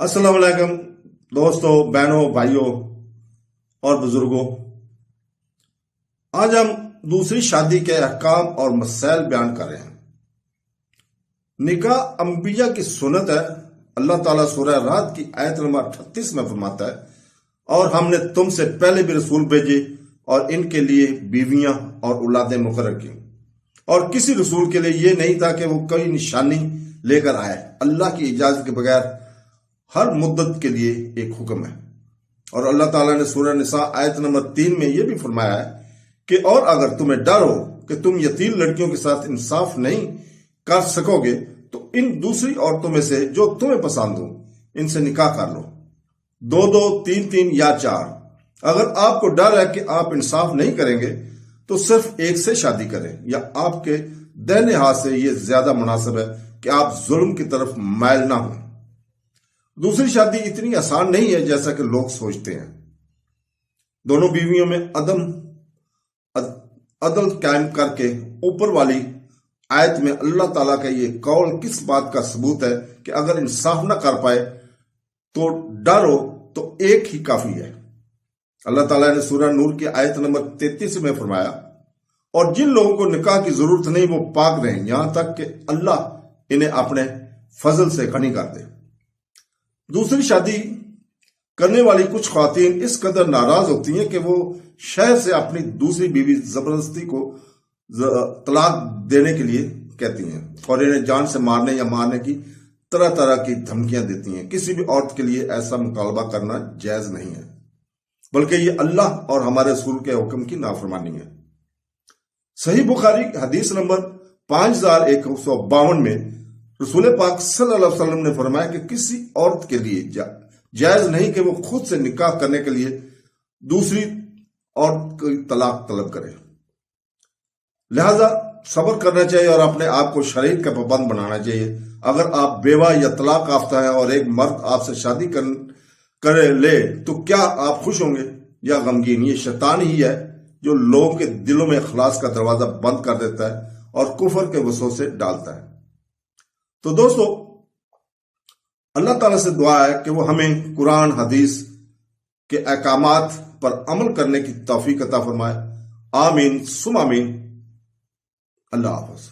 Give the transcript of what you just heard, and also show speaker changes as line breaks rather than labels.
السلام علیکم دوستوں، بہنوں، بھائیوں اور بزرگوں۔ آج ہم دوسری شادی کے احکام اور مسائل بیان کر رہے ہیں۔ نکاح انبیاء کی سنت ہے۔ اللہ تعالیٰ سورہ رعد کی آیت نمبر 38 میں فرماتا ہے، اور ہم نے تم سے پہلے بھی رسول بھیجے اور ان کے لیے بیویاں اور اولادیں مقرر کی، اور کسی رسول کے لیے یہ نہیں تھا کہ وہ کوئی نشانی لے کر آئے۔ اللہ کی اجازت کے بغیر ہر مدت کے لیے ایک حکم ہے۔ اور اللہ تعالیٰ نے سورہ نساء آیت نمبر 3 میں یہ بھی فرمایا ہے کہ اور اگر تمہیں ڈر ہو کہ تم یتیم لڑکیوں کے ساتھ انصاف نہیں کر سکو گے تو ان دوسری عورتوں میں سے جو تمہیں پسند ہو ان سے نکاح کر لو، 2 3 یا 4۔ اگر آپ کو ڈر ہے کہ آپ انصاف نہیں کریں گے تو صرف ایک سے شادی کریں، یا آپ کے دہنے ہاتھ سے یہ زیادہ مناسب ہے کہ آپ ظلم کی طرف مائل نہ ہوں۔ دوسری شادی اتنی آسان نہیں ہے جیسا کہ لوگ سوچتے ہیں۔ دونوں بیویوں میں عدل قائم کر کے اوپر والی آیت میں اللہ تعالیٰ کا یہ قول کس بات کا ثبوت ہے کہ اگر انصاف نہ کر پائے تو ڈر ہو تو ایک ہی کافی ہے۔ اللہ تعالیٰ نے سورہ نور کی آیت نمبر 33 میں فرمایا، اور جن لوگوں کو نکاح کی ضرورت نہیں وہ پاک رہیں یہاں تک کہ اللہ انہیں اپنے فضل سے غنی کر دے۔ دوسری شادی کرنے والی کچھ خواتین اس قدر ناراض ہوتی ہیں کہ وہ شوہر سے اپنی دوسری بیوی زبردستی کو طلاق دینے کے لیے کہتی ہیں، اور انہیں جان سے مارنے یا مارنے کی طرح طرح کی دھمکیاں دیتی ہیں۔ کسی بھی عورت کے لیے ایسا مطالبہ کرنا جائز نہیں ہے، بلکہ یہ اللہ اور ہمارے رسول کے حکم کی نافرمانی ہے۔ صحیح بخاری حدیث نمبر 5152 میں رسول پاک صلی اللہ علیہ وسلم نے فرمایا کہ کسی عورت کے لیے جائز نہیں کہ وہ خود سے نکاح کرنے کے لیے دوسری عورت کی طلاق طلب کرے، لہذا صبر کرنا چاہیے اور اپنے آپ کو شریعت کا پابند بنانا چاہیے۔ اگر آپ بیوہ یا طلاق یافتہ ہیں اور ایک مرد آپ سے شادی کرے لے تو کیا آپ خوش ہوں گے یا غمگین؟ یہ شیطان ہی ہے جو لوگوں کے دلوں میں اخلاص کا دروازہ بند کر دیتا ہے اور کفر کے وسوسے ڈالتا ہے۔ تو دوستو، اللہ تعالیٰ سے دعا ہے کہ وہ ہمیں قرآن حدیث کے احکامات پر عمل کرنے کی توفیق عطا فرمائے۔ آمین ثم آمین۔ اللہ حافظ۔